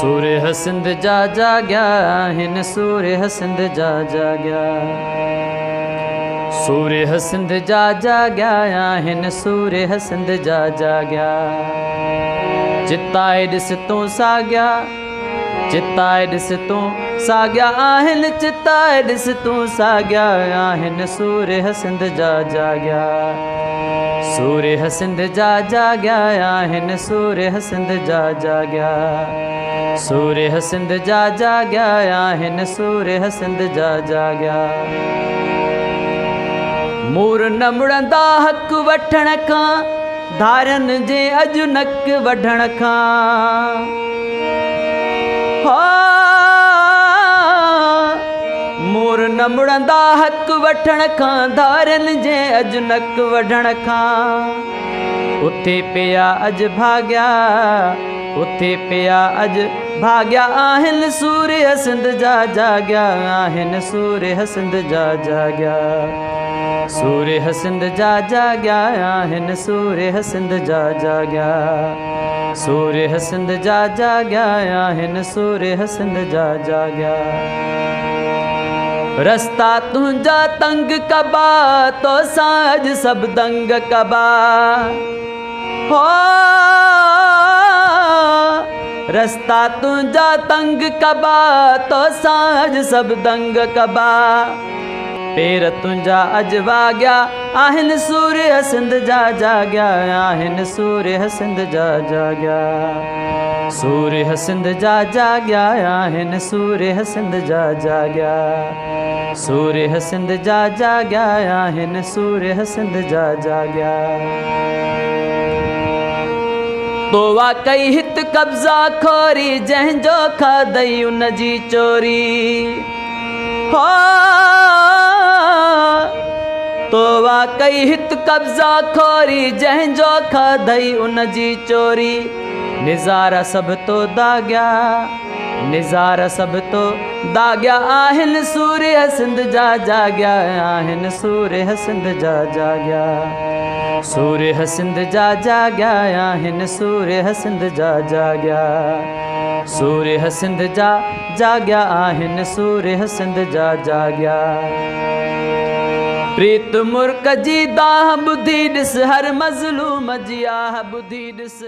सूर्य सिंध जा जाग्या हिन सूर्य सिंध जा जाग्या। सूर्य सिंध जा जाग्या हिन सूर्य सिंध जा जाग्या। चिताए ॾिस तूं साॻिया चिताए ॾिस तूं साॻिया आहिनि चिताए ॾिस तूं साॻिया आहिनि सूर्य सिंध जा जाग्या। सूर्य सिंध जा जाग्या आहिनि सूर्य सिंध जा जाग्या। सूर्य सिंध जा जाग्या आहिनि सूर्य सिंध जा जाग्या। मूर न मुड़ंदा हक़ वठण खां धारनि जे अॼु नक वढण खां। मूर न मुड़ंदा हक़ वठण खां धारनि जे अॼु नक वढण खां। उथे पिया अॼु भाग्या उथे पिया अॼु भाग्या आहिनि सूर्य सिंध जा जाग्या आहिनि सूर्य सिंध जा जाग्या। सूर्य सिंध जा जाग्या आहिनि सूर्य सिंध जा जाग्या। सूर्य सिंध जा जाग्या आहिनि सूर्य सिंध जा जाग्या। रस्ता तुंहिंजा तंग कबा तो साज सब दंग कबा। हो रस्ता तुंहिंजा तंग कबा तो साज सब दंग कबा। पेर तुंहिंजा अॼु वाग्या आहिनि सूर्य सिंध जा जाग्या आहिनि सूर्य सिंध जा जाग्या। सूर्य सिंध जा जाग्या आहिनि सूर्य सिंध जा जाग्या। सूर्य सिंध जा जाग्या आहिनि सूर्य सिंध जा जाग्या। तो वाकई हित कब्ज़ा खोरी जंहिंजो खाधई उन जी चोरी। हो तो वाकई हित कब्ज़ा खोरी जंहिंजो खाधई उन जी चोरी। निज़ारा सब तो दाग्या निज़ारा सब तो दाग्या आहिनि सूर्य सिंध जा जाग्या आहिनि सूर्य सिंध जा जाग्या। सूर्य सिंध जा जाग्या आहिनि सूर्य सिंध जा जाग्या। सूर्य सिंध जा जाग्या आहिनि सूर्य सिंध जा जाग्या। प्रीत मुर्क जी दाह ॿुधी ॾिस हर मज़लूम जी आह ॿुधी ॾिस।